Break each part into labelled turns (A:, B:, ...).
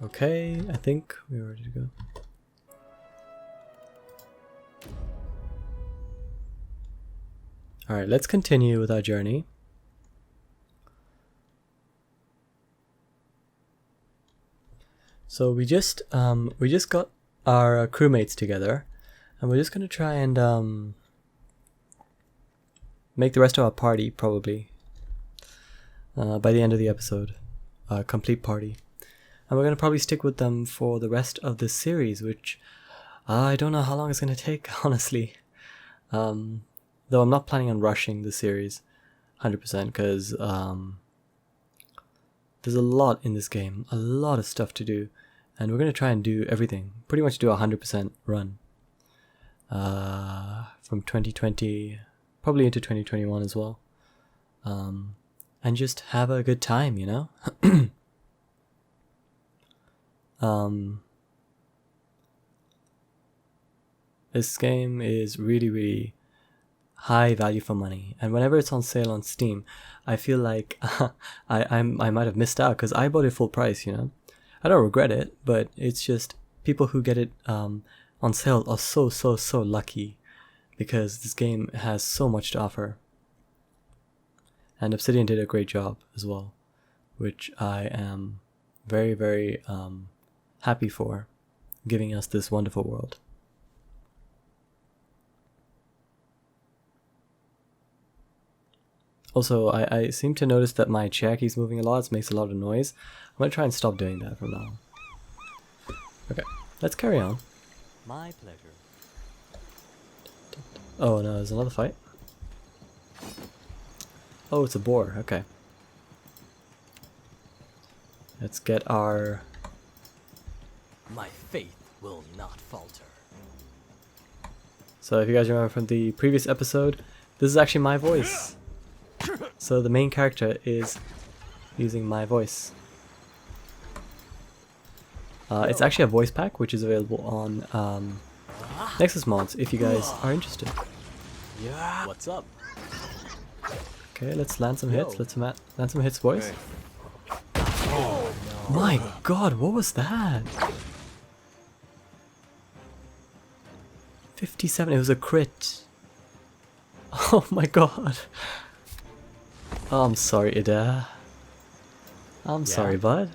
A: Okay, I think we're ready to go. Alright, let's continue with our journey. So we just got our crewmates together, and we're just gonna try and make the rest of our party probably by the end of the episode, complete party, and we're gonna probably stick with them for the rest of this series, which I don't know how long it's gonna take, honestly. Though I'm not planning on rushing the series 100% because there's a lot in this game, a lot of stuff to do, and we're going to try and do everything, pretty much do a 100% run from 2020, probably into 2021 as well, and just have a good time, you know? This game is really, really high value for money, and whenever it's on sale on Steam, I feel like I might have missed out because I bought it full price, you know. I don't regret it, but it's just people who get it on sale are so lucky, because this game has so much to offer, and Obsidian did a great job as well, which I am very, very happy for, giving us this wonderful world. Also, I seem to notice that my chair keeps moving a lot. It makes a lot of noise. I'm going to try and stop doing that from now on. Okay, let's carry on.
B: My pleasure.
A: Oh no, there's another fight. Oh, it's a boar. Okay. Let's get our...
B: My faith will not falter.
A: So if you guys remember from the previous episode, this is actually my voice. So the main character is using my voice. It's actually a voice pack which is available on Nexus Mods if you guys are interested.
B: Yeah. What's up?
A: Okay, let's land some hits. Let's land some hits, boys. Oh, no. My god, what was that? 57, it was a crit. Oh my god. Oh, I'm sorry, Ida. I'm sorry, bud.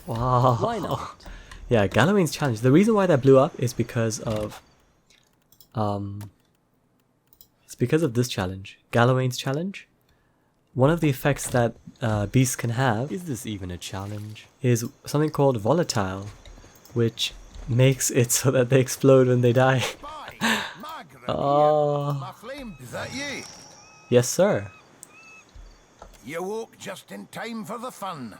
A: Wow.
B: Why not?
A: Yeah, Gallowayne's challenge. The reason why that blew up is because of this challenge. Gallowayne's challenge. One of the effects that beasts can have,
B: Is this even a challenge?
A: is something called volatile, which makes it so that they explode when they die. Oh.
C: Is that you?
A: Yes, sir.
C: You woke just in time for the fun.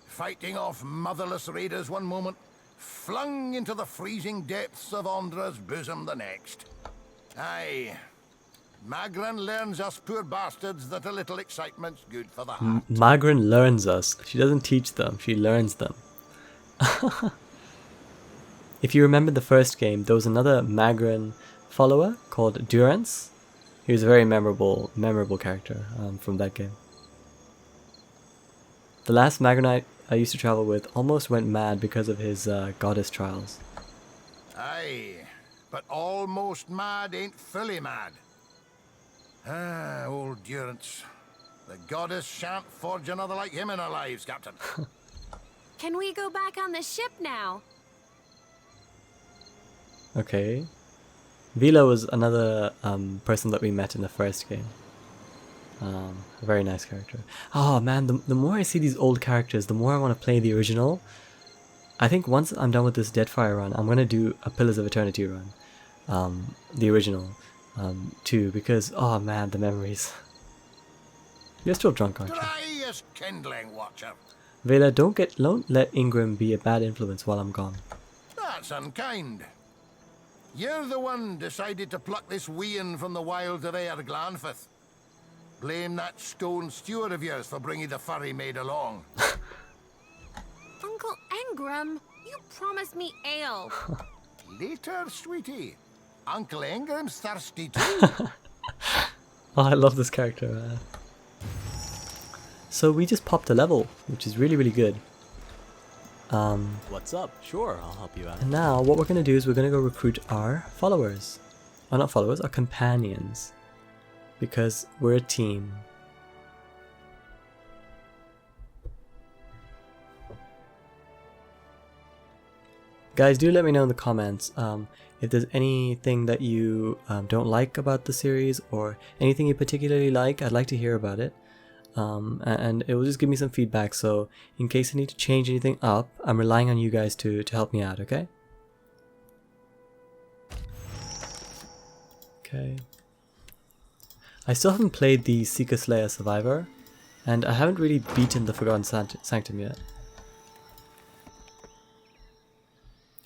C: Fighting off motherless raiders one moment, flung into the freezing depths of Ondra's bosom the next. Aye. Magran learns us poor bastards that a little excitement's good for the heart.
A: Magran learns us. She doesn't teach them, she learns them. If you remember the first game, there was another Magran follower called Durance. He was a very memorable character from that game. The last Magranite I used to travel with almost went mad because of his goddess trials.
C: Aye, but almost mad ain't fully mad. Ah, old Durance. The goddess shan't forge another like him in our lives, Captain.
D: Can we go back on the ship now?
A: Okay. Vila was another person that we met in the first game. A very nice character. Oh man, the more I see these old characters, the more I want to play the original. I think once I'm done with this Deadfire run, I'm going to do a Pillars of Eternity run. The original, too, because, oh man, the memories. You're still drunk, aren't you?
C: Dry as kindling, Watcher.
A: Vela, don't let Ingram be a bad influence while I'm gone.
C: That's unkind. You're the one decided to pluck this wean from the wilds of Aer Glanfith. Blame that stone steward of yours for bringing the furry maid along.
D: Uncle Ingram, you promised me ale.
C: Later, sweetie. Uncle Ingram's thirsty too.
A: Oh, I love this character. So we just popped a level, which is really, really good.
B: What's up? Sure, I'll help you out.
A: And now what we're going to do is we're going to go recruit our followers. Oh, not followers, our companions. Because we're a team. Guys, do let me know in the comments if there's anything that you don't like about the series or anything you particularly like. I'd like to hear about it. And it will just give me some feedback, so in case I need to change anything up, I'm relying on you guys to help me out, okay? Okay. I still haven't played the Seeker Slayer Survivor, and I haven't really beaten the Forgotten Sanctum yet.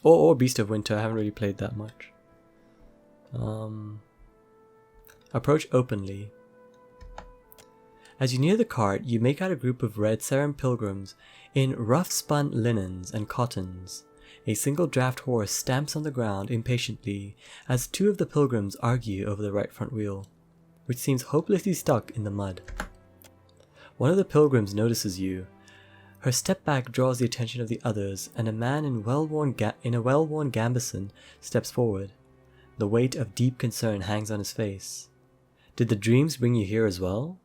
A: Or Beast of Winter, I haven't really played that much. Approach openly. As you near the cart, you make out a group of red Serum pilgrims in rough-spun linens and cottons. A single draft horse stamps on the ground impatiently as two of the pilgrims argue over the right front wheel, which seems hopelessly stuck in the mud. One of the pilgrims notices you. Her step back draws the attention of the others, and a man in a well-worn gambeson steps forward. The weight of deep concern hangs on his face. Did the dreams bring you here as well?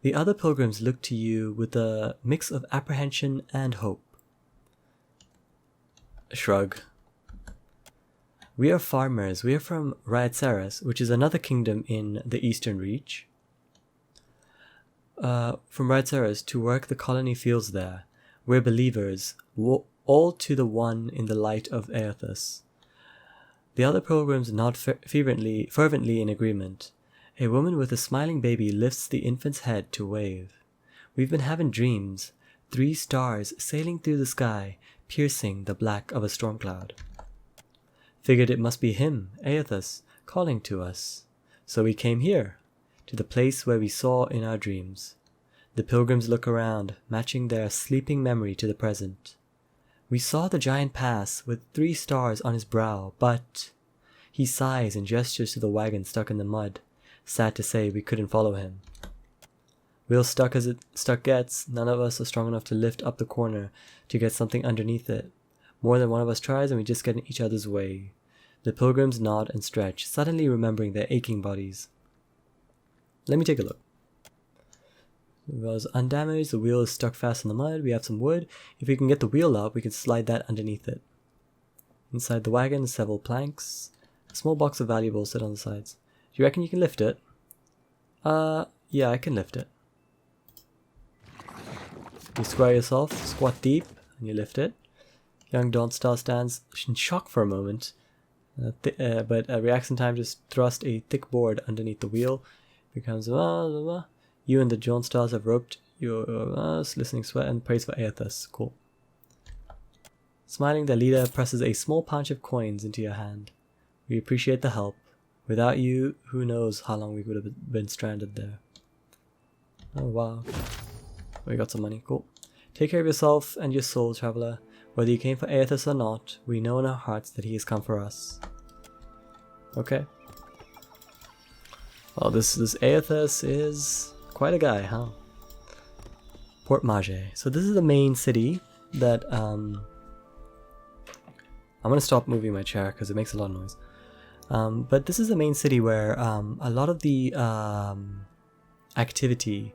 A: The other pilgrims look to you with a mix of apprehension and hope. Shrug. We are farmers. We are from Raedceres, which is another kingdom in the Eastern Reach. From Raedceres to work the colony fields there. We're believers, all to the one in the light of Aethys. The other pilgrims nod fervently in agreement. A woman with a smiling baby lifts the infant's head to wave. We've been having dreams, 3 stars sailing through the sky, piercing the black of a storm cloud. Figured it must be him, Aethys, calling to us. So we came here, to the place where we saw in our dreams. The pilgrims look around, matching their sleeping memory to the present. We saw the giant pass with 3 stars on his brow, but... He sighs and gestures to the wagon stuck in the mud. Sad to say, we couldn't follow him. Wheel stuck as it stuck gets, none of us are strong enough to lift up the corner to get something underneath it. More than one of us tries and we just get in each other's way. The pilgrims nod and stretch, suddenly remembering their aching bodies. Let me take a look. It was undamaged, the wheel is stuck fast in the mud, we have some wood. If we can get the wheel up, we can slide that underneath it. Inside the wagon, several planks. A small box of valuables sit on the sides. Do you reckon you can lift it? Yeah, I can lift it. You square yourself, squat deep, and you lift it. Young Dawnstar stands in shock for a moment, but reacts in time to thrust a thick board underneath the wheel. Becomes you and the Dawnstar have roped your listening sweat and praise for Aethys. Cool. Smiling, the leader presses a small pouch of coins into your hand. We appreciate the help. Without you, who knows how long we would have been stranded there. Oh wow. We got some money, cool. Take care of yourself and your soul, traveler. Whether you came for Aethys or not, we know in our hearts that he has come for us. Okay. Well, this Aethys is quite a guy, huh? Port Mage. So this is the main city that I'm gonna stop moving my chair because it makes a lot of noise. But this is the main city where a lot of the activity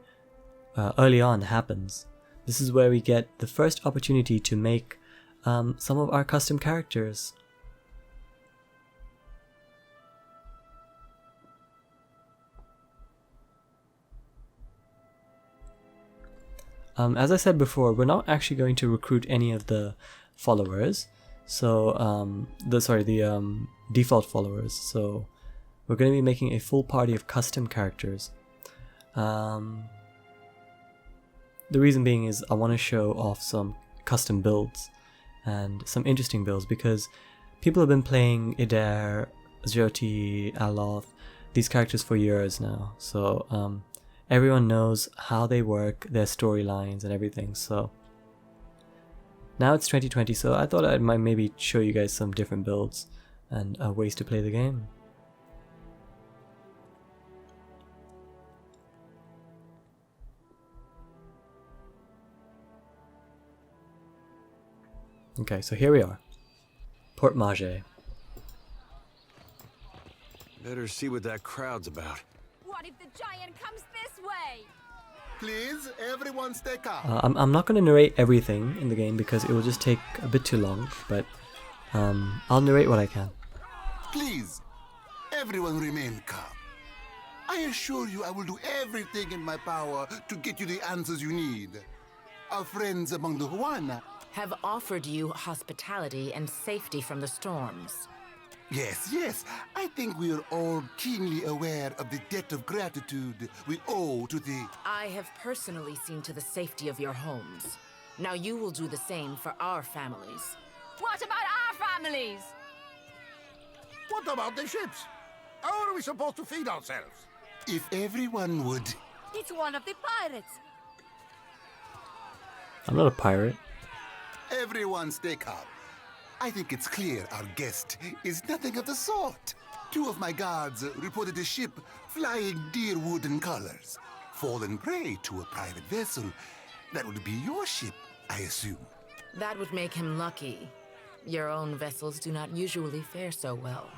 A: early on happens. This is where we get the first opportunity to make some of our custom characters. As I said before, we're not actually going to recruit any of the followers. So, the default followers. So, we're going to be making a full party of custom characters. The reason being is I want to show off some custom builds and some interesting builds because people have been playing Idair, Zerti, Aloth, these characters for years now. So, everyone knows how they work, their storylines and everything. So, now it's 2020, so I thought I might maybe show you guys some different builds and ways to play the game. Okay, so here we are. Port Maje.
E: Better see what that crowd's about.
D: What if the giant comes this way?
C: Please, everyone stay calm.
A: I'm not going to narrate everything in the game because it will just take a bit too long, but I'll narrate what I can.
C: Please, everyone remain calm. I assure you I will do everything in my power to get you the answers you need. Our friends among the Huana.
F: Have offered you hospitality and safety from the storms.
C: Yes. I think we are all keenly aware of the debt of gratitude we owe to the...
F: I have personally seen to the safety of your homes. Now you will do the same for our families.
D: What about our families?
C: What about the ships? How are we supposed to feed ourselves? If everyone would...
D: It's one of the pirates.
A: I'm not a pirate.
C: Everyone stay calm. I think it's clear our guest is nothing of the sort. 2 of my guards reported a ship flying deer wooden colors. Fallen prey to a private vessel. That would be your ship, I assume.
F: That would make him lucky. Your own vessels do not usually fare so well.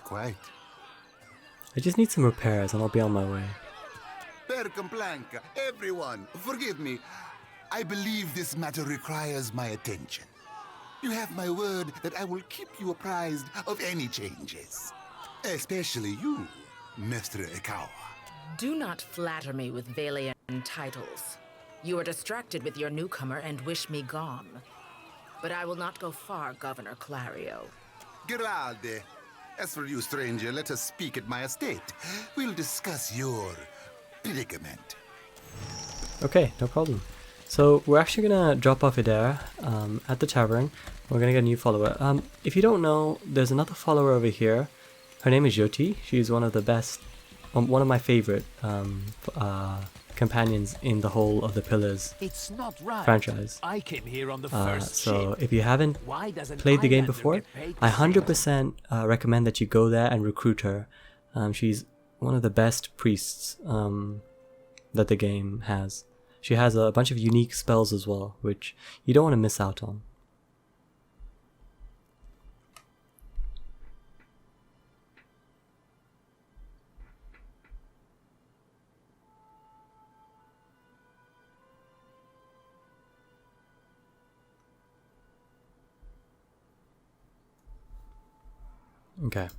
C: Quite.
A: I just need some repairs and I'll be on my way.
C: Per complanca, everyone, forgive me. I believe this matter requires my attention. You have my word that I will keep you apprised of any changes. Especially you, Mr. Ikawa.
F: Do not flatter me with Valian titles. You are distracted with your newcomer and wish me gone. But I will not go far, Governor Clario.
C: Geralde. As for you, stranger, let us speak at my estate. We'll discuss your predicament.
A: Okay, no problem. So we're actually gonna drop off Adair at the tavern. We're gonna get a new follower. If you don't know, there's another follower over here. Her name is Jyoti. She's one of the best, one of my favorite companions in the whole of the Pillars franchise.
B: I came here on the first
A: So
B: ship.
A: if you haven't
B: Why doesn't
A: played the game
B: Highlander
A: before,
B: get paid
A: I
B: the same?
A: 100% recommend that you go there and recruit her. She's one of the best priests that the game has. She has a bunch of unique spells as well, which you don't want to miss out on. Okay,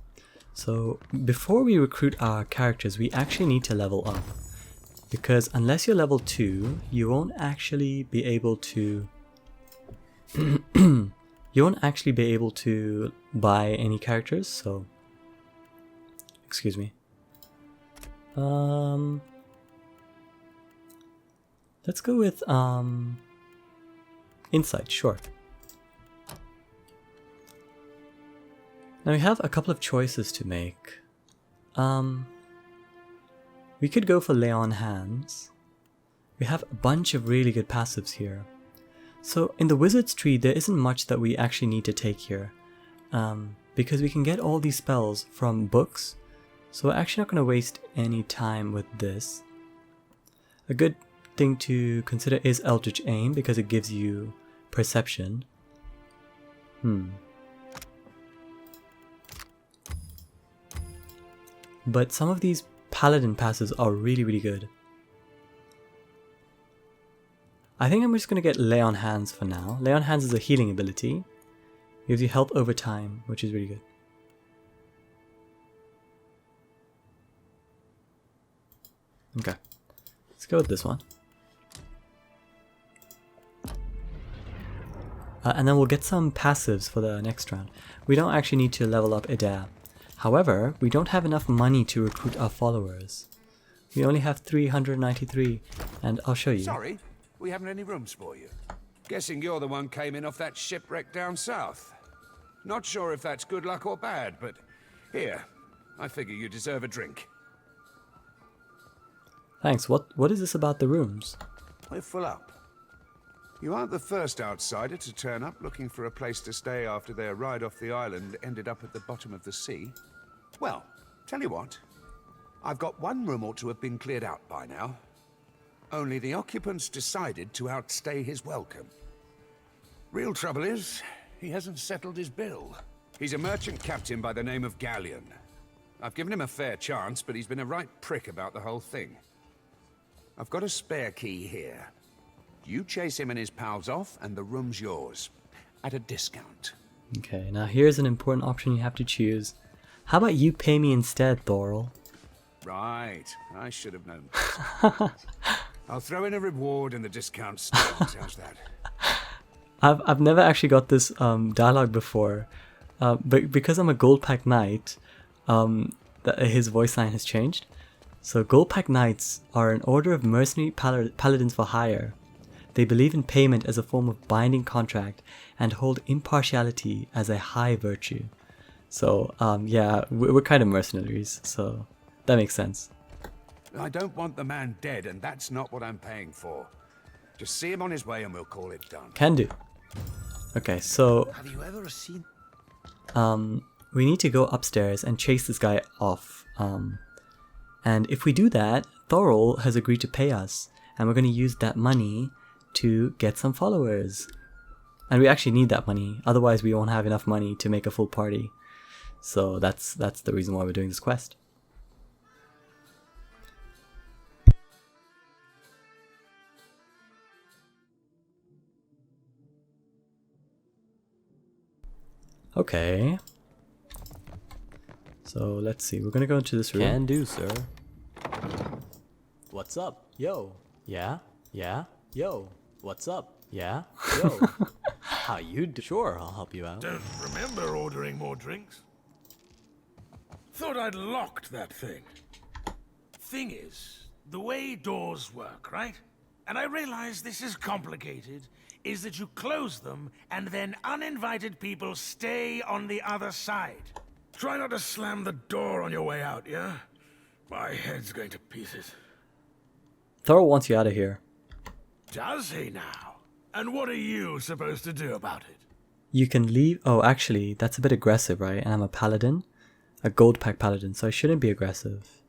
A: so before we recruit our characters, we actually need to level up. Because unless you're level 2, you won't actually be able to buy any characters, so excuse me. Let's go with Insight, sure. Now we have a couple of choices to make. We could go for Lay on Hands. We have a bunch of really good passives here. So in the Wizard's Tree, there isn't much that we actually need to take here. Because we can get all these spells from books. So we're actually not going to waste any time with this. A good thing to consider is Eldritch Aim, because it gives you perception. But some of these Paladin passes are really, really good. I think I'm just going to get Lay on Hands for now. Lay on Hands is a healing ability. Gives you health over time, which is really good. Okay, let's go with this one. And then we'll get some passives for the next round. We don't actually need to level up Adair. However, we don't have enough money to recruit our followers. We only have 393, and I'll show you.
G: Sorry, we haven't any rooms for you. Guessing you're the one came in off that shipwreck down south. Not sure if that's good luck or bad, but here, I figure you deserve a drink.
A: Thanks. What is this about the rooms?
G: We're full up. You aren't the first outsider to turn up looking for a place to stay after their ride off the island ended up at the bottom of the sea. Well, tell you what, I've got one room ought to have been cleared out by now. Only the occupants decided to outstay his welcome. Real trouble is, He hasn't settled his bill. He's a merchant captain by the name of Galleon. I've given him a fair chance, but he's been a right prick about the whole thing. I've got a spare key here. You chase him and his pals off, and the room's yours. At a discount.
A: Okay, now here's an important option you have to choose. How about you pay me instead, Thorol?
G: Right, I should have known that. I'll throw in a reward and the discount stands. How's that?
A: I've never actually got this dialogue before, but because I'm a gold pack knight, his voice line has changed. So gold pack knights are an order of mercenary paladins for hire. They believe in payment as a form of binding contract and hold impartiality as a high virtue. So yeah, we're kind of mercenaries, so that makes sense.
G: I don't want the man dead, and that's not what I'm paying for. Just see him on his way and we'll call it done.
A: Can do. Okay, so
E: Have you ever seen...
A: we need to go upstairs and chase this guy off. And if we do that, Thorol has agreed to pay us, and we're going to use that money to get some followers. And we actually need that money, otherwise we won't have enough money to make a full party. So that's the reason why we're doing this quest. Okay. So let's see, we're gonna go into this room.
B: Can do, sir. What's up? Yo. Yeah? Yeah? Yo. What's up? Yeah? Yo. How you do? Sure, I'll help you out.
C: Don't remember ordering more drinks. Thought I'd locked that thing. Thing is, the way doors work, right? And I realize this is complicated, is that you close them and then uninvited people stay on the other side. Try not to slam the door on your way out, yeah? My head's going to pieces.
A: Thorol wants you out of here.
C: Does he now? And what are you supposed to do about it?
A: You can leave. Oh, actually, that's a bit aggressive, right? And I'm a paladin, a gold pack paladin, so I shouldn't be aggressive.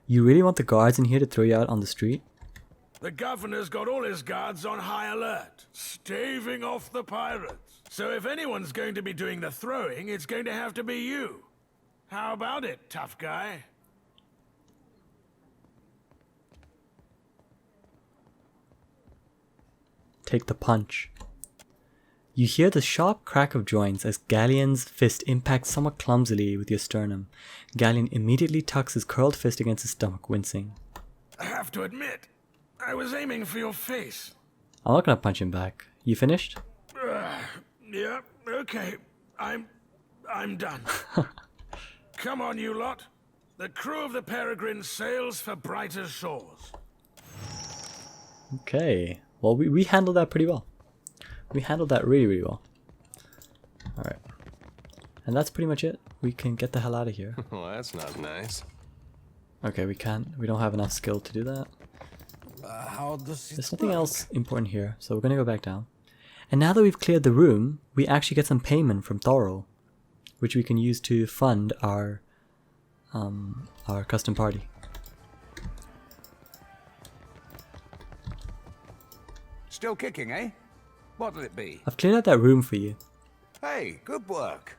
A: You really want the guards in here to throw you out on the street?
C: The governor's got all his guards on high alert, staving off the pirates. So if anyone's going to be doing the throwing, it's going to have to be you. How about it, tough guy?
A: Take the punch. You hear the sharp crack of joints as Galleon's fist impacts somewhat clumsily with your sternum. Galleon immediately tucks his curled fist against his stomach, wincing.
C: I have to admit, I was aiming for your face.
A: I'm not gonna punch him back. You finished?
C: Yeah, okay. I'm done. Come on, you lot. The crew of the Peregrine sails for brighter shores.
A: Okay. Well, we handled that pretty well. We handled that really, really well. Alright. And that's pretty much it. We can get the hell out of here.
E: Well, that's not nice.
A: Okay, we can't. We don't have enough skill to do that.
E: How does it
A: There's nothing else important here, so we're gonna go back down. And now that we've cleared the room, we actually get some payment from Thorol, which we can use to fund our custom party.
G: Still kicking, eh? What'll it be?
A: I've cleared out that room for you.
G: Hey, good work.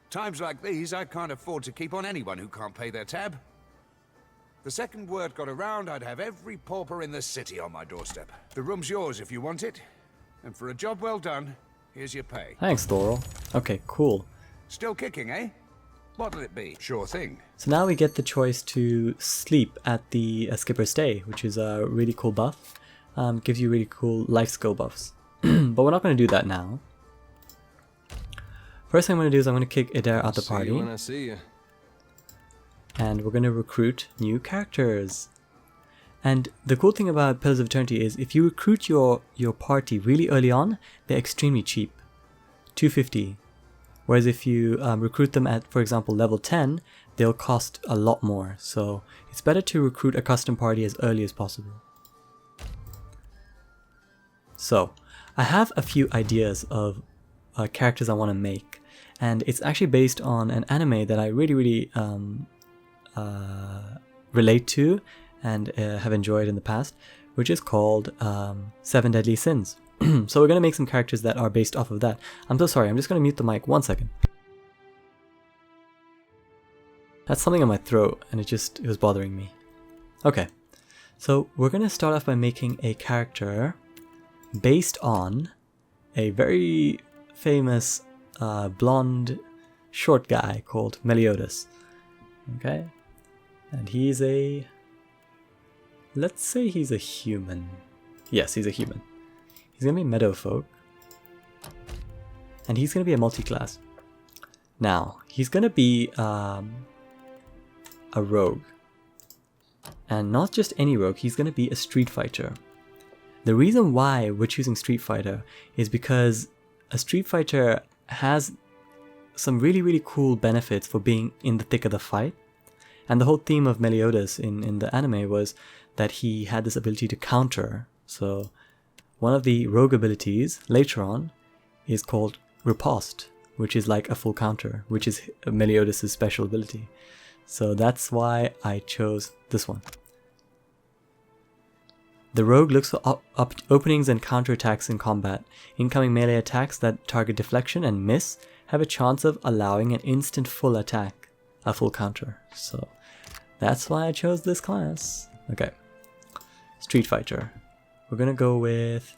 G: Times like these, I can't afford to keep on anyone who can't pay their tab. The second word got around, I'd have every pauper in the city on my doorstep. The room's yours if you want it. And for a job well done, here's your pay.
A: Thanks, Thorol. Okay, cool.
G: Still kicking, eh? What'll it be? Sure thing.
A: So now we get the choice to sleep at the Skipper's Stay, which is a really cool buff. Gives you really cool life skill buffs. But we're not going to do that now. First thing I'm going to do is I'm going to kick Adair out the party.
E: See you when I see you.
A: And we're going to recruit new characters. And the cool thing about Pillars of Eternity is if you recruit your party really early on, they're extremely cheap. 250. Whereas if you recruit them at, for example, level 10, they'll cost a lot more. So it's better to recruit a custom party as early as possible. So I have a few ideas of characters I want to make. And it's actually based on an anime that I really relate to and have enjoyed in the past, which is called 7 Deadly Sins. So we're going to make some characters that are based off of that. I'm so sorry, I'm just going to mute the mic 1 second. That's something on my throat and it was bothering me. Okay, so we're going to start off by making a character based on a very famous blonde short guy called Meliodas. Okay, and he's a, let's say he's a human. Yes, he's a human. He's gonna be Meadowfolk, and he's gonna be a multi-class. Now, he's gonna be a rogue, and not just any rogue, he's gonna be a street fighter. The reason why we're choosing street fighter is because a street fighter has some really cool benefits for being in the thick of the fight. And the whole theme of Meliodas in the anime was that he had this ability to counter. So one of the rogue abilities later on is called Riposte, which is like a full counter, which is Meliodas' special ability. So that's why I chose this one. The rogue looks for openings and counterattacks in combat. Incoming melee attacks that target deflection and miss have a chance of allowing an instant full attack, a full counter. So that's why I chose this class. Okay, street fighter. We could go with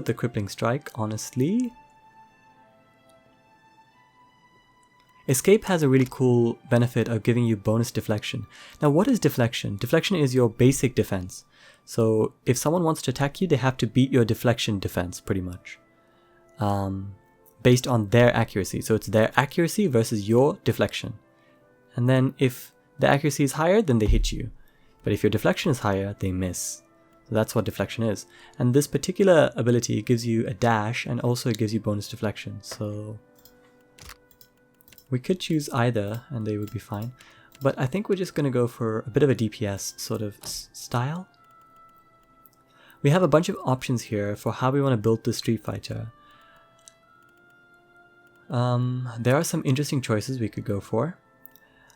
A: the crippling strike, honestly. Escape has a really cool benefit of giving you bonus deflection. Now, what is deflection? Deflection is your basic defense. So if someone wants to attack you, they have to beat your deflection defense, pretty much. Based on their accuracy. So it's their accuracy versus your deflection. And then if the accuracy is higher, then they hit you. But if your deflection is higher, they miss. So that's what deflection is. And this particular ability gives you a dash and also it gives you bonus deflection. So we could choose either and they would be fine. But I think we're just going to go for a bit of a DPS sort of style. We have a bunch of options here for how we want to build the Street Fighter. There are some interesting choices we could go for.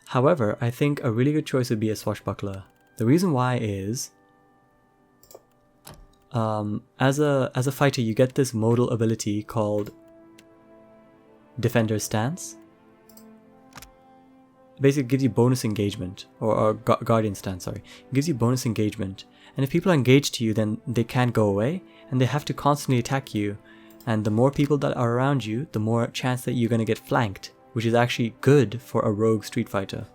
A: However, I think a really good choice would be a Swashbuckler. The reason why is, as a fighter, you get this modal ability called Defender's Stance. Basically, it gives you bonus engagement, or Guardian Stance, sorry. It gives you bonus engagement. And if people are engaged to you, then they can't go away, and they have to constantly attack you. And the more people that are around you, the more chance that you're going to get flanked, which is actually good for a rogue Street Fighter.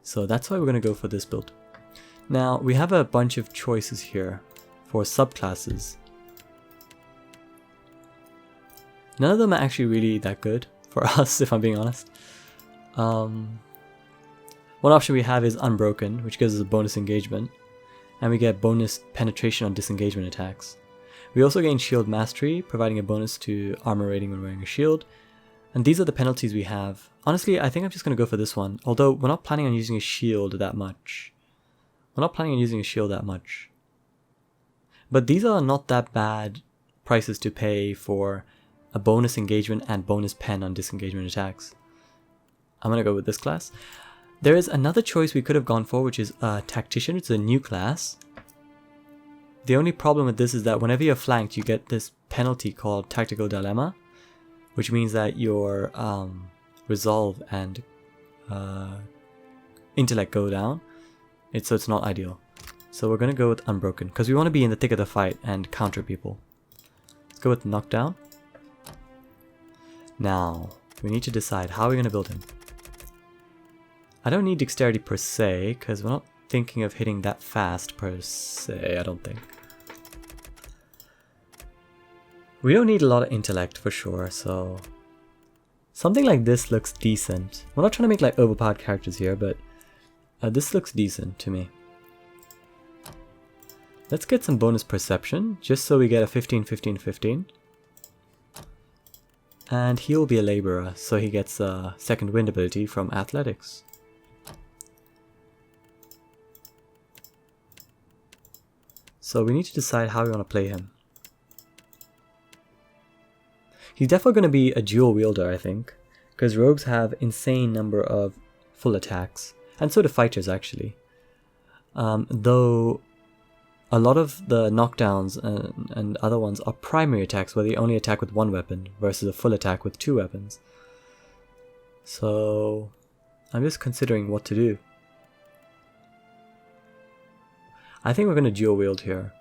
A: So that's why we're going to go for this build. Now, we have a bunch of choices here for subclasses. None of them are actually really that good for us, if I'm being honest. One option we have is Unbroken, which gives us a bonus engagement, and we get bonus penetration on disengagement attacks. We also gain Shield Mastery, providing a bonus to armor rating when wearing a shield. And these are the penalties we have. Honestly, I think I'm just going to go for this one, although we're not planning on using a shield that much. But these are not that bad prices to pay for a bonus engagement and bonus pen on disengagement attacks. I'm going to go with this class. There is another choice we could have gone for, which is a Tactician. It's a new class. The only problem with this is that whenever you're flanked, you get this penalty called Tactical Dilemma, which means that your resolve and intellect go down. So it's not ideal. So we're going to go with Unbroken, because we want to be in the thick of the fight and counter people. Let's go with Knockdown. Now, we need to decide how we're going to build him. I don't need Dexterity per se, because we're not thinking of hitting that fast per se, I don't think. We don't need a lot of intellect for sure, so something like this looks decent. We're not trying to make like overpowered characters here, but this looks decent to me. Let's get some bonus perception, just so we get a 15, 15, 15. And he'll be a laborer, so he gets a second wind ability from athletics. So we need to decide how we want to play him. He's definitely going to be a dual wielder, I think, because rogues have insane number of full attacks. and so do fighters actually. Though a lot of the knockdowns and other ones are primary attacks where they only attack with one weapon versus a full attack with 2 weapons. So I'm just considering what to do. I think we're gonna dual wield here,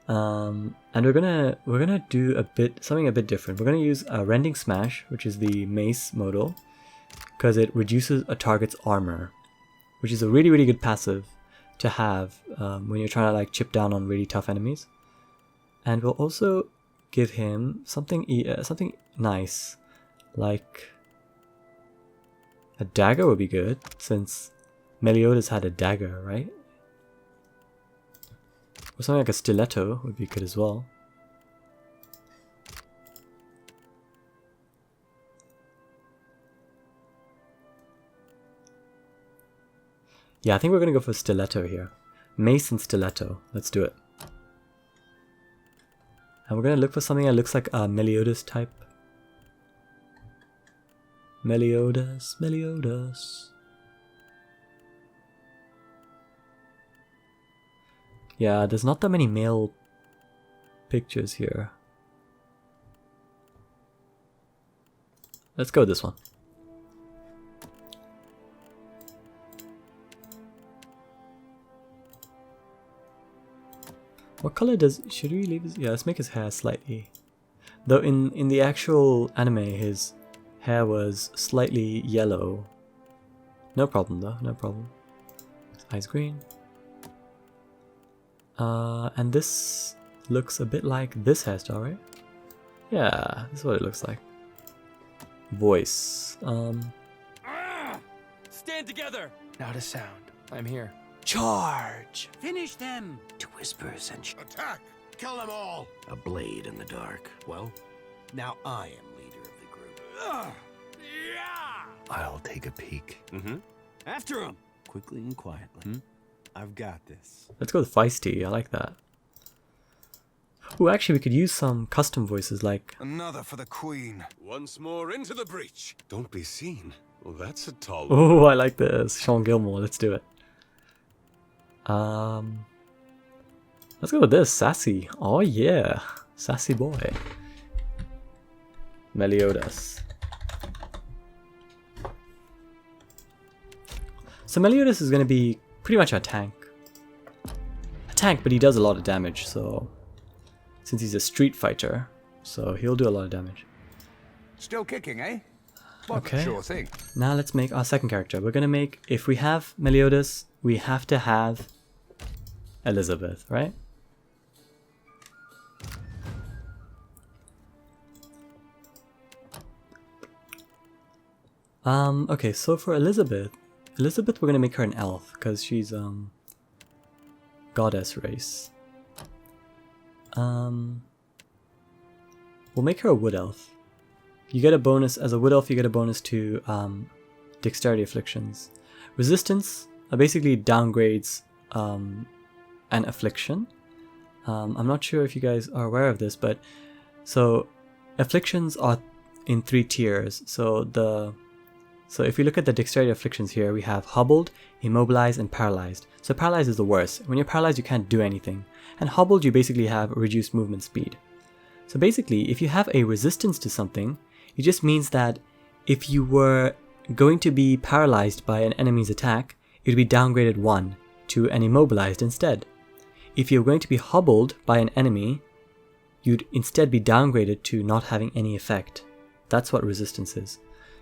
A: and we're gonna do something a bit different. We're gonna use a Rending Smash, which is the mace modal, because it reduces a target's armor, which is a really good passive to have when you're trying to like chip down on really tough enemies. And we'll also give him something nice, like a dagger would be good, since Meliodas had a dagger, right? Or something like a stiletto would be good as well. Yeah, I think we're gonna go for stiletto here. Mace and stiletto. Let's do it. And we're gonna look for something that looks like a Meliodas type. Meliodas, Meliodas. Yeah, there's not that many male pictures here. Let's go with this one. What color should we leave his? Yeah, let's make his hair slightly. Though in the actual anime, his hair was slightly yellow. No problem though, no problem. His eyes green. And this looks a bit like this hairstyle, right? Yeah, this is what it looks like. Voice.
E: Stand together!
H: Not a sound. I'm here.
E: Charge!
H: Finish them!
E: To whispers and
C: Attack! Kill them all!
E: a blade in the dark. Well, now I am leader of the group. I'll take a peek.
H: After him!
E: Quickly and quietly. I've got this.
A: Let's go with feisty, I like that. Ooh, actually we could use some custom voices like...
G: Another for the queen.
E: Once more into the breach. Don't be seen. Well, that's a tall
A: Oh, I like this. Sean Gilmore, let's do it. Let's go with this, Sassy. Oh yeah, Sassy boy. Meliodas. So Meliodas is going to be pretty much a tank. A tank, but he does a lot of damage, so... Since he's a street fighter, so he'll do a lot of damage.
G: Still kicking, eh? What
A: Okay.
G: a sure thing.
A: Now let's make our second character. We're gonna make, if we have Meliodas, we have to have Elizabeth, right? Okay, so for Elizabeth, we're gonna make her an elf, because she's, goddess race. We'll make her a wood elf. You get a bonus, as a wood elf you get a bonus to dexterity afflictions. Resistance basically downgrades an affliction. I'm not sure if you guys are aware of this, but so afflictions are in 3 tiers. So if you look at the dexterity afflictions here, we have hobbled, immobilized, and paralyzed. So paralyzed is the worst. When you're paralyzed you can't do anything. And hobbled you basically have reduced movement speed. So basically, if you have a resistance to something, it just means that if you were going to be paralyzed by an enemy's attack, it would be downgraded 1 to an immobilized instead. If you're going to be hobbled by an enemy, you'd instead be downgraded to not having any effect. That's what resistance is.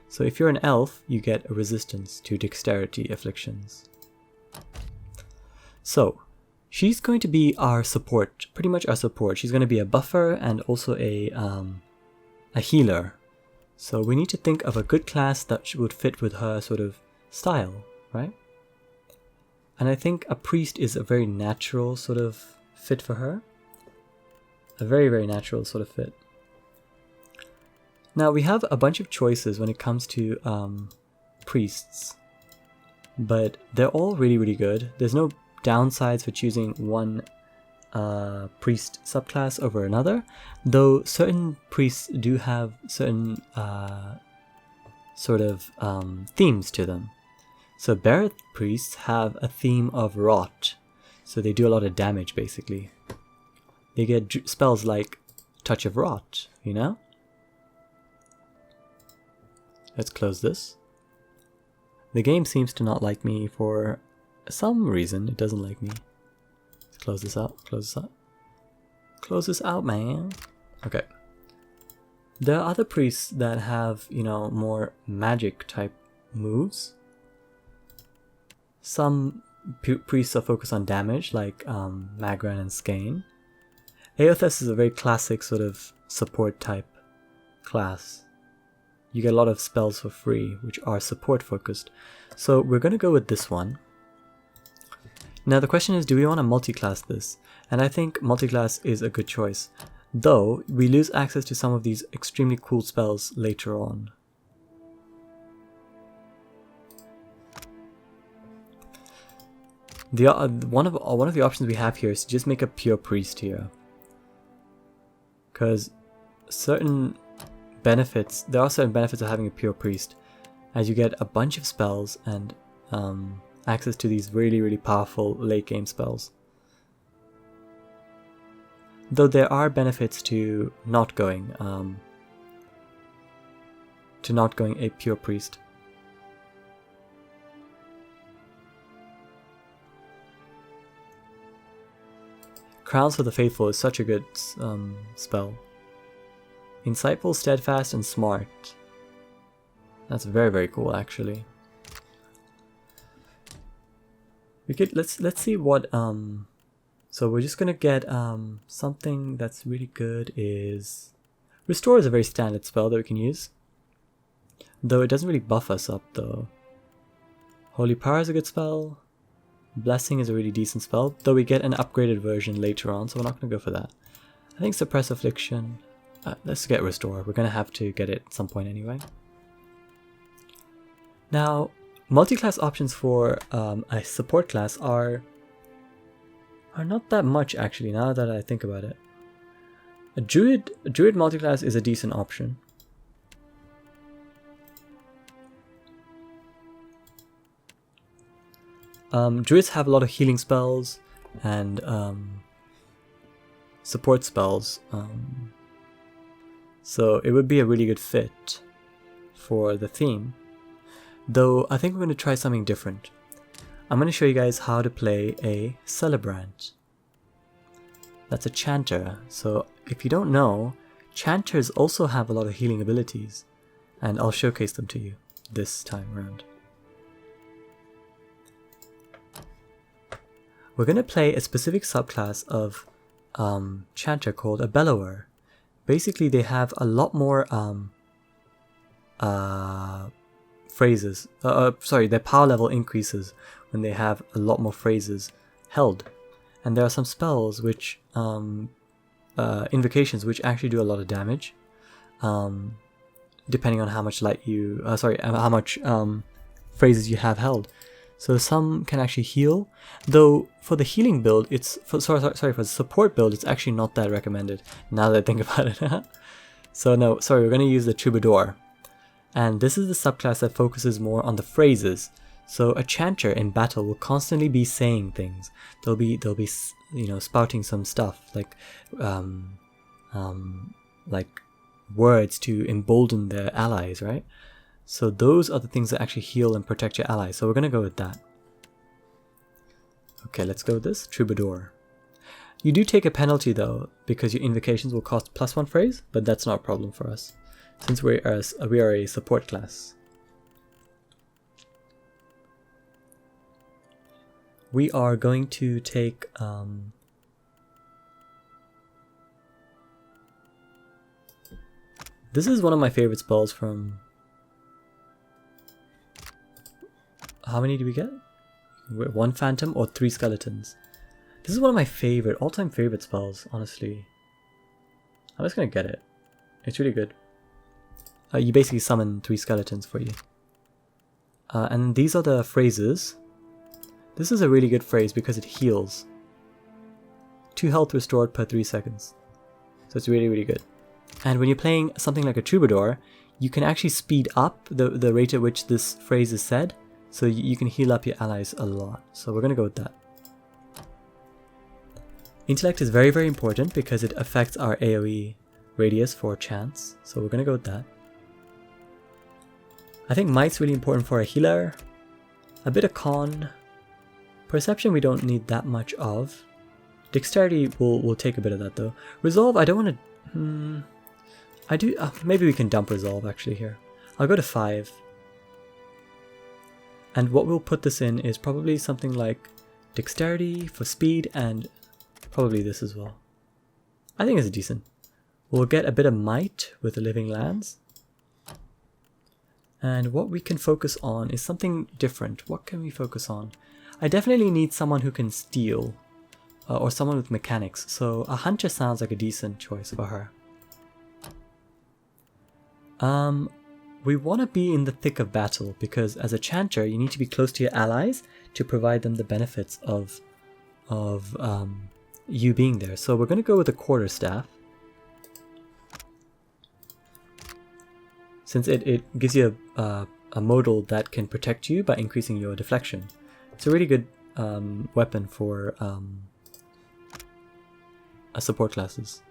A: So if you're an elf, you get a resistance to dexterity afflictions. So, she's going to be our support, pretty much our support. She's going to be a buffer and also a healer. So we need to think of a good class that would fit with her sort of style, right? And I think a priest is a very natural sort of fit for her. A very, very natural sort of fit. Now we have a bunch of choices when it comes to priests. But they're all really, really good. There's no downsides for choosing one priest subclass over another, though certain priests do have certain sort of themes to them. So Barrett priests have a theme of rot. So they do a lot of damage basically. They get spells like Touch of Rot, you know? Let's close this. The game seems to not like me for some reason. It doesn't like me. Let's close this out. Close this out. Close this out, man. Okay. There are other priests that have, you know, more magic type moves. Some priests are focused on damage, like Magran and Skane. Aothas is a very classic sort of support type class. You get a lot of spells for free, which are support focused. So we're going to go with this one. Now the question is, do we want to multi-class this? And I think multi-class is a good choice. Though, we lose access to some of these extremely cool spells later on. One of the options we have here is to just make a pure priest here. Because certain benefits, there are certain benefits of having a pure priest, as you get a bunch of spells and access to these really powerful late game spells. Though there are benefits to not going a pure priest. Crowns for the Faithful is such a good spell. Insightful, steadfast, and smart. That's very cool, actually. We could let's see what So we're just gonna get something that's really good. Is Restore is a very standard spell that we can use, though it doesn't really buff us up though. Holy Power is a good spell. Blessing is a really decent spell, though we get an upgraded version later on, so we're not gonna go for that. I think Suppress Affliction. Let's get Restore. We're gonna have to get it at some point anyway. Now, multi-class options for a support class are not that much actually, now that I think about it. A Druid multi-class is a decent option. Druids have a lot of healing spells and support spells, so it would be a really good fit for the theme. Though I think we're going to try something different. I'm going to show you guys how to play a Celebrant. That's a Chanter. So if you don't know, Chanters also have a lot of healing abilities, and I'll showcase them to you this time around. We're going to play a specific subclass of Chanter called a Bellower. Basically, they have a lot more phrases. Sorry, their power level increases when they have a lot more phrases held. And there are some spells which, invocations, which actually do a lot of damage, depending on how much light you, how much phrases you have held. So some can actually heal, though for the healing build, for the support build, it's actually not that recommended, now that I think about it. So no, sorry, we're going to use the Troubadour. And this is the subclass that focuses more on the phrases. So a Chanter in battle will constantly be saying things. They'll be you know, spouting some stuff like words to embolden their allies, right? So those are the things that actually heal and protect your allies. So we're going to go with that. Okay, let's go with this. Troubadour. You do take a penalty though, because your invocations will cost +1 phrase, but that's not a problem for us, since we are a support class. We are going to take... this is one of my favorite spells from... How many do we get? 1 Phantom or 3 Skeletons? This is one of my favorite, all-time favorite spells, honestly. I'm just gonna get it. It's really good. You basically summon 3 skeletons for you. And these are the phrases. This is a really good phrase because it heals. 2 health restored per 3 seconds. So it's really good. And when you're playing something like a Troubadour, you can actually speed up the rate at which this phrase is said. So you can heal up your allies a lot. So we're going to go with that. Intellect is very, very important because it affects our AoE radius for chance. So we're going to go with that. I think Might's really important for a healer. A bit of Con. Perception we don't need that much of. Dexterity will take a bit of that though. Resolve, I don't want to... I do... maybe we can dump Resolve actually here. I'll go to 5. And what we'll put this in is probably something like Dexterity for speed and probably this as well. I think it's decent. We'll get a bit of Might with the Living Lands. And what we can focus on is something different. What can we focus on? I definitely need someone who can steal. Or someone with mechanics. So a Hunter sounds like a decent choice for her. We want to be in the thick of battle because as a Chanter you need to be close to your allies to provide them the benefits of you being there. So we're going to go with a Quarterstaff. Since it gives you a modal that can protect you by increasing your deflection. It's a really good weapon for support classes.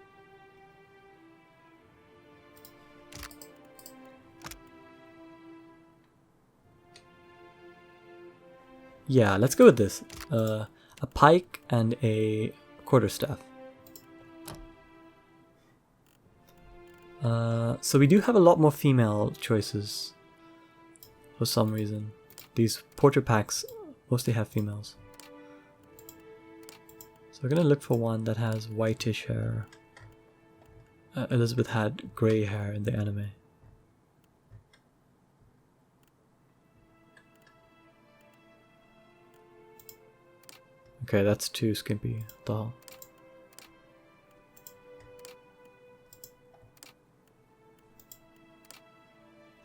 A: Yeah, let's go with this. A pike and a quarterstaff. So we do have a lot more female choices for some reason. These porter packs mostly have females. So we're gonna look for one that has whitish hair. Elizabeth had grey hair in the anime. Okay, that's too skimpy. What the hell?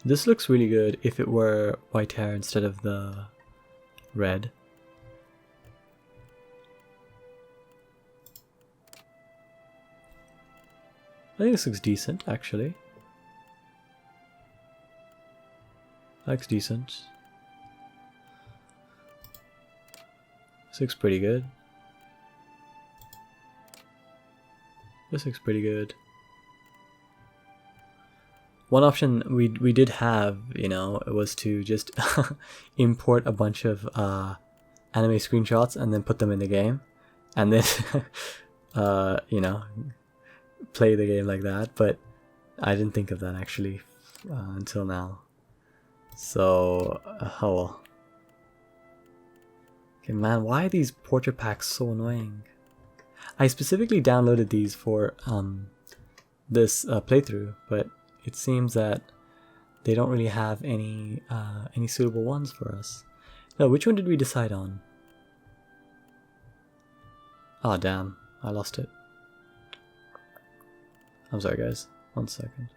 A: This looks really good if it were white hair instead of the red. I think this looks decent, actually. Looks decent. This looks pretty good. This looks pretty good. One option we did have, you know, was to just import a bunch of anime screenshots and then put them in the game, and then you know, play the game like that. But I didn't think of that actually until now. So oh well. Okay, man, why are these porter packs so annoying? I specifically downloaded these for this playthrough, but it seems that they don't really have any suitable ones for us. No, which one did we decide on? Oh damn, I lost it. I'm sorry guys, 1 second.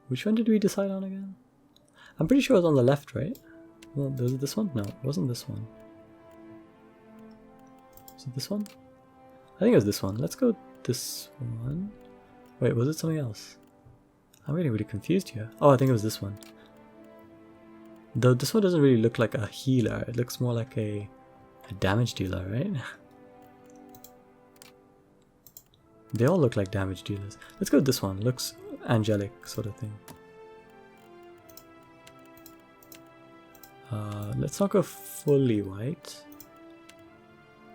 A: Which one did we decide on again? I'm pretty sure it was on the left, right? Well, was it this one? No, it wasn't this one. Was it this one? I think it was this one. Let's go with this one. Wait, was it something else? I'm getting really confused here. Oh, I think it was this one. Though this one doesn't really look like a healer. It looks more like a damage dealer, right? They all look like damage dealers. Let's go with this one. Looks angelic sort of thing. Let's not go fully white.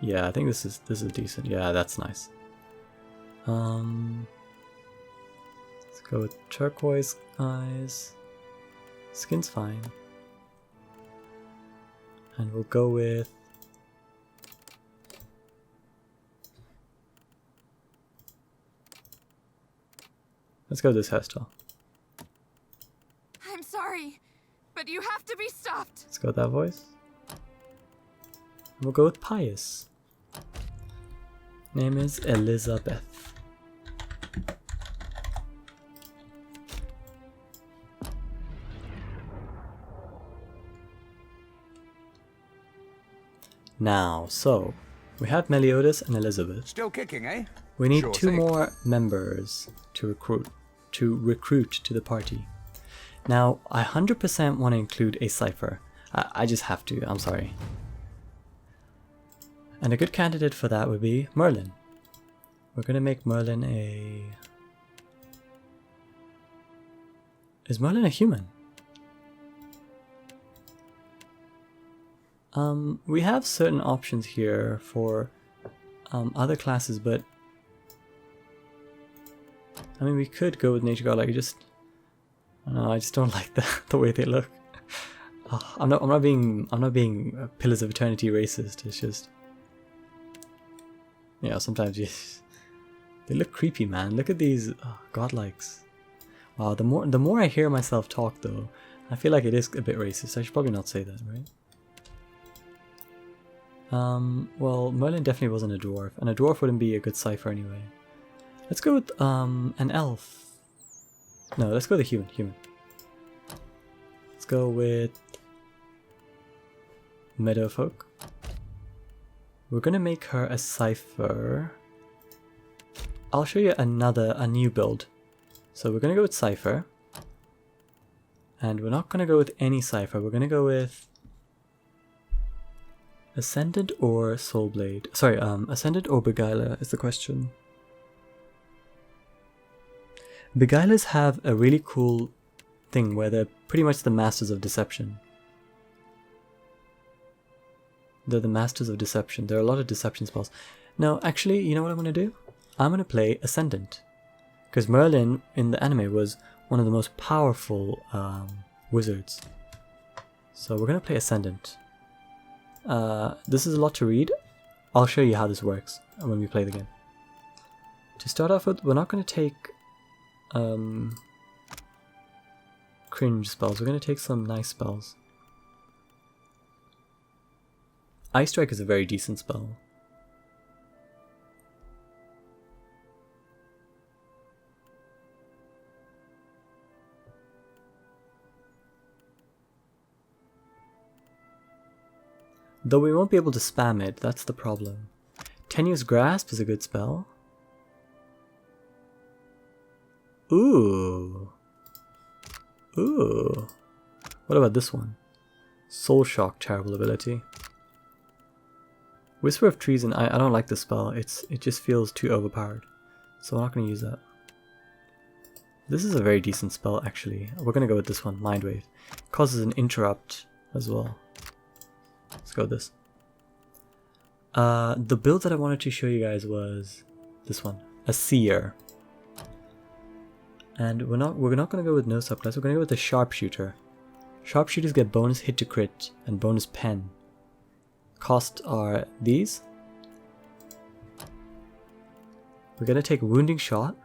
A: Yeah, I think this is decent. Yeah, that's nice. Let's go with turquoise eyes. Skin's fine. And we'll go with let's go with this hairstyle.
I: I'm sorry, but you have to be stopped.
A: Let's go with that voice. We'll go with pious. Name is Elizabeth. Now, so we have Meliodas and Elizabeth.
G: Still kicking, eh?
A: We need
G: Sure
A: 2
G: thing.
A: more members to recruit to recruit to the party. Now, I 100% want to include a Cipher. I just have to, I'm sorry. And a good candidate for that would be Merlin. We're going to make Merlin a... Is Merlin a human? We have certain options here for other classes, but I mean, we could go with Nature God. Like, I just don't like the way they look. I'm not being Pillars of Eternity racist. It's just, you know, sometimes they look creepy, man. Look at these godlikes. Wow, the more I hear myself talk, though, I feel like it is a bit racist. I should probably not say that, right? Well, Merlin definitely wasn't a dwarf, and a dwarf wouldn't be a good Cipher anyway. Let's go with an elf. No, let's go with a human. Let's go with Meadowfolk. We're gonna make her a Cipher. I'll show you a new build. So we're gonna go with Cipher, and we're not gonna go with any Cipher. We're gonna go with Ascendant or Soulblade. Sorry, Ascendant or Beguiler is the question. Beguilers have a really cool thing where they're pretty much the masters of deception. They're the masters of deception. There are a lot of deception spells. No, actually, you know what I'm going to do? I'm going to play Ascendant. Because Merlin in the anime was one of the most powerful wizards. So we're going to play Ascendant. This is a lot to read. I'll show you how this works when we play the game. To start off with, we're not going to take cringe spells. We're going to take some nice spells. Ice Strike is a very decent spell. Though we won't be able to spam it, that's the problem. Tenuous Grasp is a good spell. Ooh. Ooh. What about this one? Soul Shock, terrible ability. Whisper of Treason, I don't like this spell. It just feels too overpowered. So we're not going to use that. This is a very decent spell, actually. We're going to go with this one, Mind Wave. Causes an interrupt as well. Let's go with this. The build that I wanted to show you guys was this one, a Seer. And we're not going to go with no subclass. We're going to go with the Sharpshooter. Sharpshooters get bonus hit to crit and bonus pen. Cost are these. We're going to take Wounding Shot.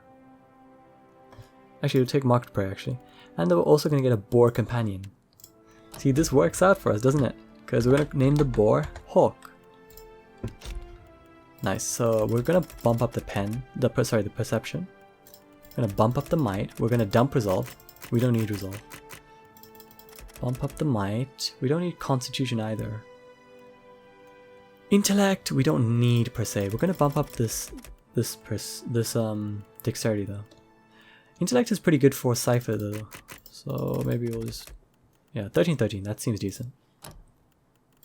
A: Actually, we'll take Marked Prey, actually. And then we're also going to get a Boar Companion. See, this works out for us, doesn't it? Because we're going to name the boar Hawk. Nice, so we're going to bump up the perception. We're going to bump up the might. We're going to dump resolve. We don't need resolve. Bump up the might. We don't need constitution either. Intellect, we don't need per se. We're going to bump up this dexterity though. Intellect is pretty good for Cipher though. So maybe we'll just, yeah, 13-13, that seems decent.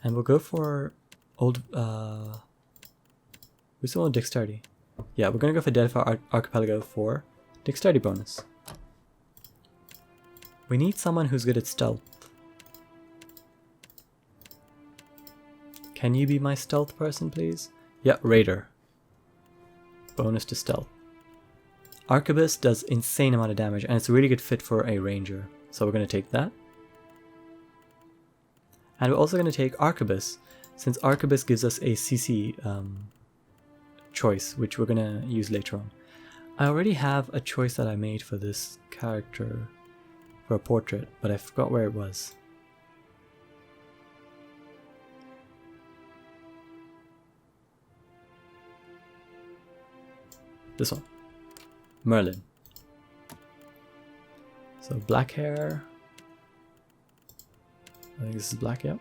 A: And we'll go for we still want dexterity. Yeah, we're gonna go for Deadfire Archipelago for dexterity bonus. We need someone who's good at stealth. Can you be my stealth person, please? Yeah, Raider. Bonus to stealth. Arquebus does insane amount of damage, and it's a really good fit for a ranger. So we're gonna take that. And we're also going to take Arquebus, since Arquebus gives us a CC choice, which we're going to use later on. I already have a choice that I made for this character for a portrait, but I forgot where it was. This one. Merlin. So black hair. I think this is black, yeah.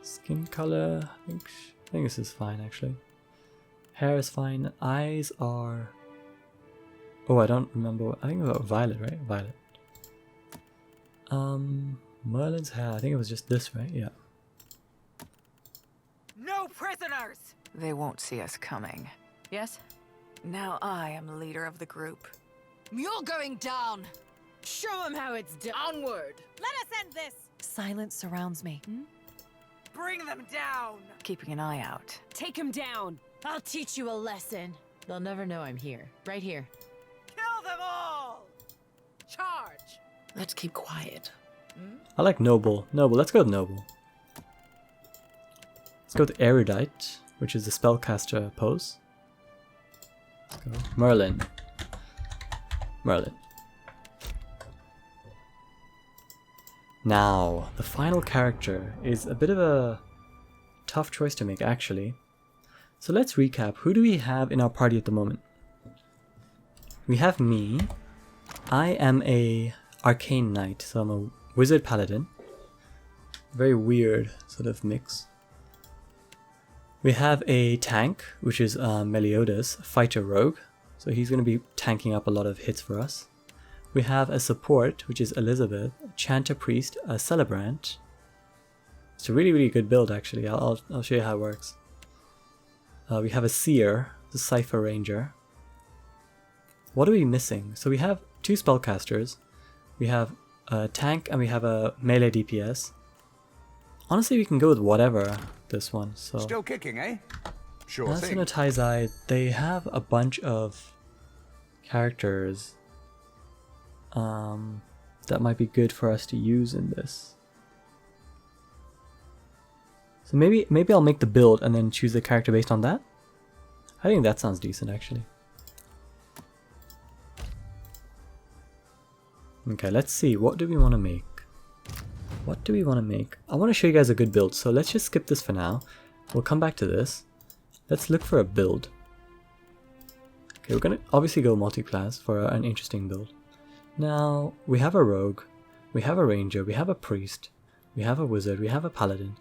A: Skin color, I think this is fine actually. Hair is fine. Eyes are Oh, I don't remember. I think about Violet, right? Violet. Merlin's hair. I think it was just this, right? Yeah.
I: No prisoners!
J: They won't see us coming. Yes? Now I am leader of the group.
I: You're going down! Show them how it's done!
F: Onward!
I: Let us end this!
J: Silence surrounds me.
I: Bring them down!
J: Keeping an eye out.
D: Take him down. I'll teach you a lesson.
F: They'll never know I'm here. Right here.
I: Kill them all!
F: Charge! Let's keep quiet.
A: I like Noble. Noble. Let's go with Noble. Let's go with Erudite, which is the spellcaster pose. Let's go. Merlin. Merlin. Now, the final character is a bit of a tough choice to make, actually. So let's recap. Who do we have in our party at the moment? We have me. I am a Arcane Knight, so I'm a Wizard Paladin. Very weird sort of mix. We have a tank, which is Meliodas, Fighter Rogue. So he's going to be tanking up a lot of hits for us. We have a support, which is Elizabeth, Chanter Priest, a Celebrant. It's a really, really good build, actually. I'll show you how it works. We have a Seer, the Cipher Ranger. What are we missing? So we have 2 spellcasters. We have a tank and we have a melee DPS. Honestly, we can go with whatever this one. So
G: Still kicking, eh? Sure
A: That's
G: thing.
A: in a Taizai. They have a bunch of characters that might be good for us to use in this. So maybe I'll make the build and then choose the character based on that. I think that sounds decent, actually. Okay, let's see. What do we want to make? What do we want to make? I want to show you guys a good build, so let's just skip this for now. We'll come back to this. Let's look for a build. Okay, we're going to obviously go multi-class for an interesting build. Now, we have a rogue, we have a ranger, we have a priest, we have a wizard, we have a paladin.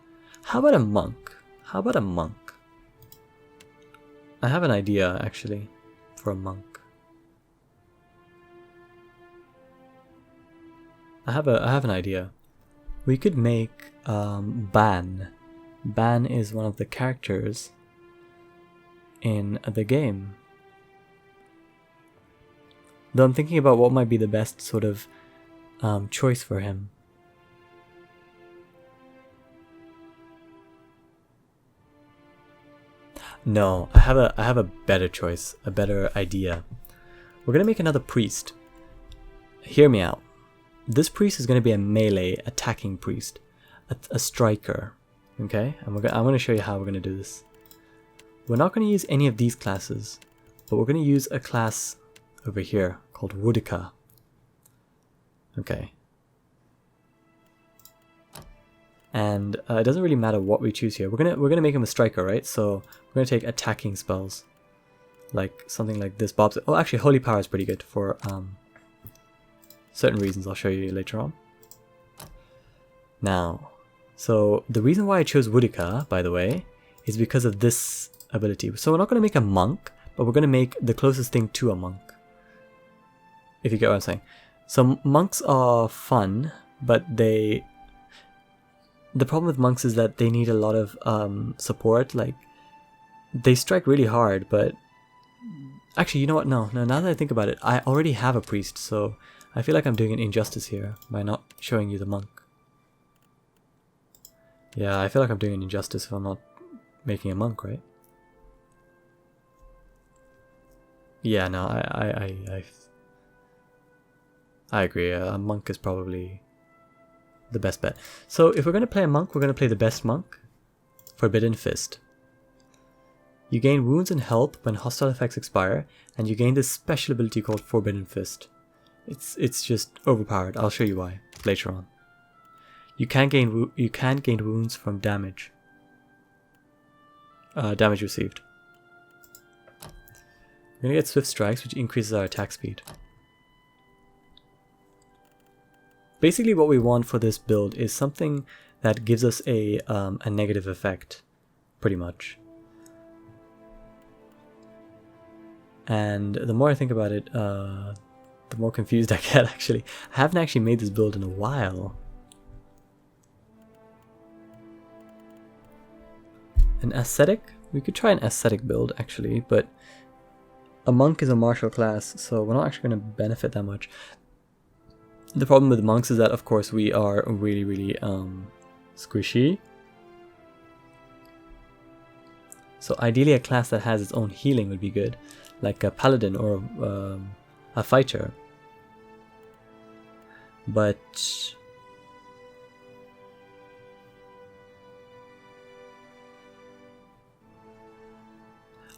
A: How about a monk? How about a monk? I have an idea, actually, for a monk. I have an idea. We could make Ban. Ban is one of the characters in the game. Though I'm thinking about what might be the best sort of choice for him. No, I have a better choice, a better idea. We're gonna make another priest. Hear me out. This priest is gonna be a melee attacking priest, a striker. Okay, and I'm gonna show you how we're gonna do this. We're not gonna use any of these classes, but we're gonna use a class over here called Woodika. Okay. And it doesn't really matter what we choose here. We're gonna make him a striker, right? So we're gonna take attacking spells, like something like this. Bob's. Oh, actually, Holy Power is pretty good for certain reasons. I'll show you later on. Now, so the reason why I chose Woodika, by the way, is because of this ability. So we're not gonna make a monk, but we're gonna make the closest thing to a monk. If you get what I'm saying. So monks are fun, but the problem with monks is that they need a lot of support. Like, they strike really hard, but actually, you know what? No, now that I think about it, I already have a priest, so I feel like I'm doing an injustice here by not showing you the monk. Yeah, I feel like I'm doing an injustice if I'm not making a monk, right? Yeah, no, I agree. A monk is probably the best bet. So if we're going to play a monk, we're going to play the best monk, Forbidden Fist. You gain wounds and health when hostile effects expire, and you gain this special ability called Forbidden Fist. It's just overpowered. I'll show you why later on. You can gain wounds from damage. Damage received. We're gonna get Swift Strikes, which increases our attack speed. Basically, what we want for this build is something that gives us a negative effect, pretty much. And the more I think about it, the more confused I get, actually. I haven't actually made this build in a while. An ascetic? We could try an ascetic build, actually, but a monk is a martial class, so we're not actually going to benefit that much. The problem with monks is that, of course, we are really, really squishy. So ideally a class that has its own healing would be good, like a Paladin or a fighter. But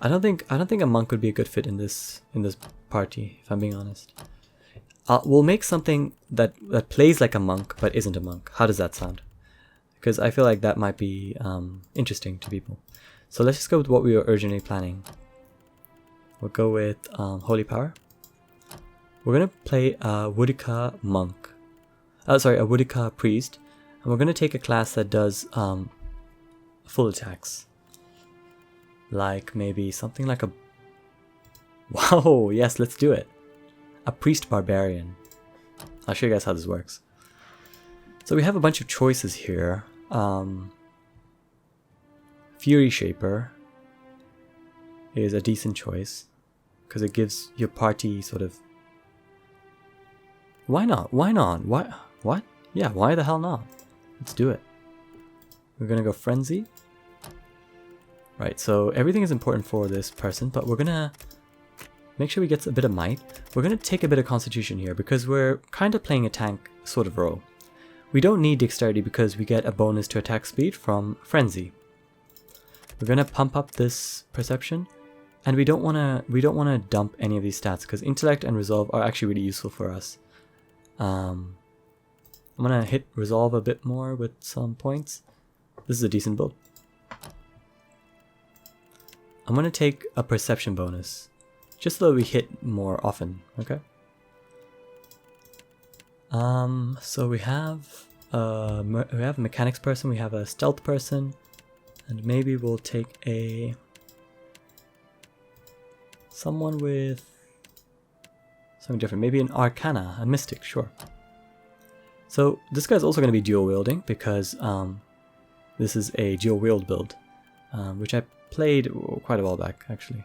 A: I don't think a monk would be a good fit in this party, if I'm being honest. We'll make something that plays like a monk but isn't a monk. How does that sound? Because I feel like that might be interesting to people. So let's just go with what we were originally planning. We'll go with Holy Power. We're gonna play a Woodika monk. Sorry, a Woodika priest, and we're gonna take a class that does full attacks. Like maybe something like a... Wow, yes, let's do it. A priest barbarian. I'll show you guys how this works. So we have a bunch of choices here. Fury Shaper is a decent choice because it gives your party sort of... Why not? Why not? Why? What? Yeah, why the hell not? Let's do it. We're gonna go Frenzy. Right, so everything is important for this person, but we're gonna make sure we get a bit of might. We're gonna take a bit of Constitution here because we're kind of playing a tank sort of role. We don't need Dexterity because we get a bonus to attack speed from Frenzy. We're gonna pump up this Perception, and we don't wanna dump any of these stats because Intellect and Resolve are actually really useful for us. I'm gonna hit Resolve a bit more with some points. This is a decent build. I'm gonna take a Perception bonus, just so that we hit more often, okay? So we have a Mechanics person, we have a Stealth person, and maybe we'll take someone with something different, maybe an Arcana, a Mystic, sure. So this guy's also going to be dual wielding because this is a dual wield build, which I played quite a while back actually.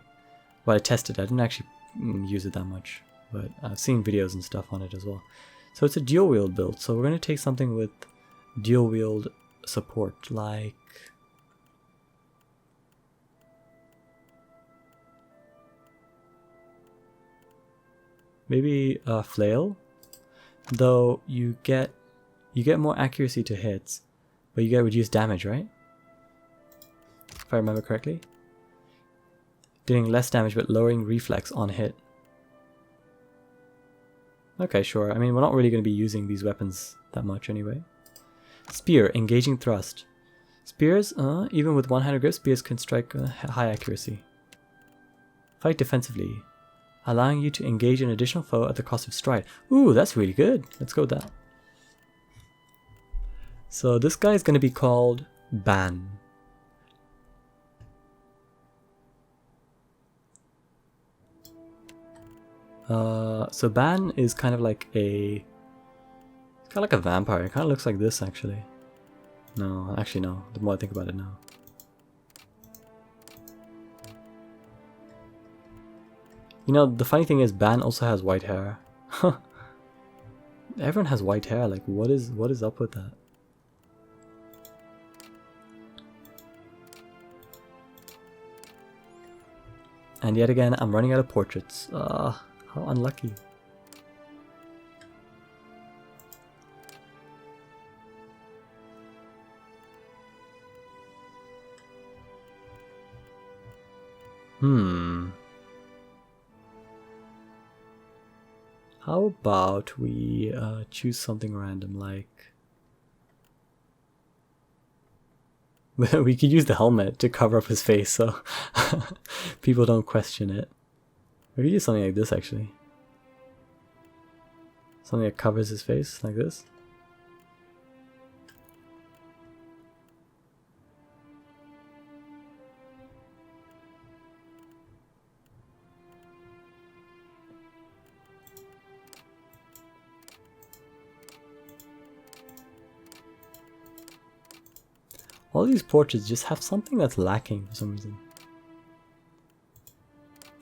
A: Well, I tested it. I didn't actually use it that much, but I've seen videos and stuff on it as well. So it's a dual wield build, so we're going to take something with dual wield support, like maybe a Flail, though you get more accuracy to hits, but you get reduced damage, right? If I remember correctly. Doing less damage but lowering reflex on hit. Okay, sure. I mean, we're not really going to be using these weapons that much anyway. Spear, engaging thrust. Spears, even with one-handed grip, spears can strike high accuracy. Fight defensively, allowing you to engage an additional foe at the cost of stride. Ooh, that's really good. Let's go with that. So this guy is going to be called Ban. So Ban is kind of like a vampire. It kind of looks like this actually. No, actually no. The more I think about it now. You know, the funny thing is Ban also has white hair. Everyone has white hair. Like, what is up with that? And yet again, I'm running out of portraits. How unlucky. How about we choose something random, like... We could use the helmet to cover up his face so people don't question it. We could use something like this actually. Something that covers his face, like this. All these portraits just have something that's lacking for some reason.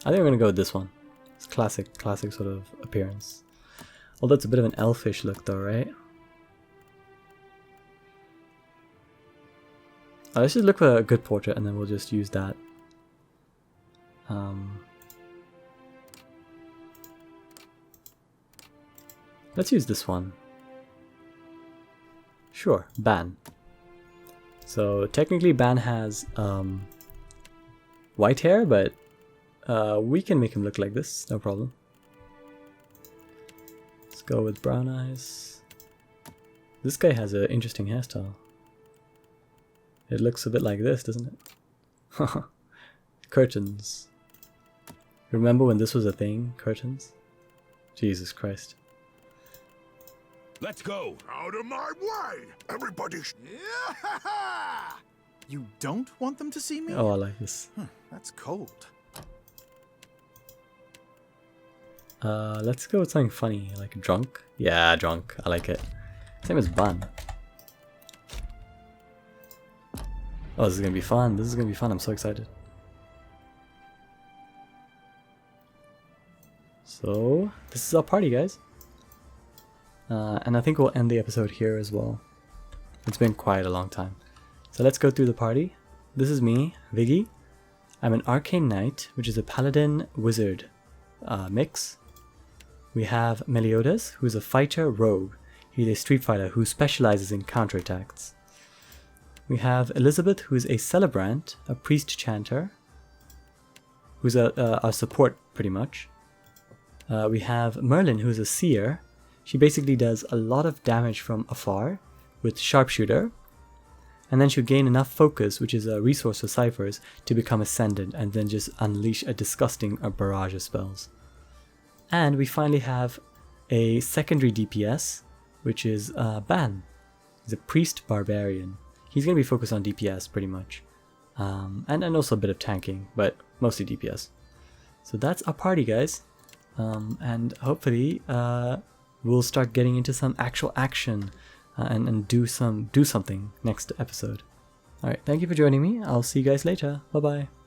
A: I think we're gonna go with this one. It's classic sort of appearance. Although it's a bit of an elfish look though, right? Let's just look for a good portrait and then we'll just use that. Let's use this one. Sure, Ban. So technically Ban has white hair, but we can make him look like this, no problem. Let's go with brown eyes. This guy has an interesting hairstyle. It looks a bit like this, doesn't it? Curtains. Remember when this was a thing? Curtains? Jesus Christ.
C: Let's go. Out of my way! Everybody
K: You don't want them to see me?
A: Oh, I like this.
K: That's cold.
A: Let's go with something funny, like drunk. Yeah, drunk. I like it. Same as Ban. Oh, this is gonna be fun. This is gonna be fun. I'm so excited. So, this is our party, guys. And I think we'll end the episode here as well. It's been quite a long time. So let's go through the party. This is me, Viggy. I'm an Arcane Knight, which is a Paladin Wizard mix. We have Meliodas, who's a fighter rogue. He's a street fighter who specializes in counterattacks. We have Elizabeth, who is a Celebrant, a priest chanter, who's our support pretty much. We have Merlin, who's a Seer. She basically does a lot of damage from afar with Sharpshooter, and then she'll gain enough focus, which is a resource for ciphers, to become Ascendant and then just unleash a disgusting barrage of spells. And we finally have a secondary DPS, which is Ban. He's a priest Barbarian. He's going to be focused on DPS pretty much, and also a bit of tanking, but mostly DPS. So that's our party, guys, and hopefully we'll start getting into some actual action and do something next episode. Alright, thank you for joining me. I'll see you guys later. Bye bye.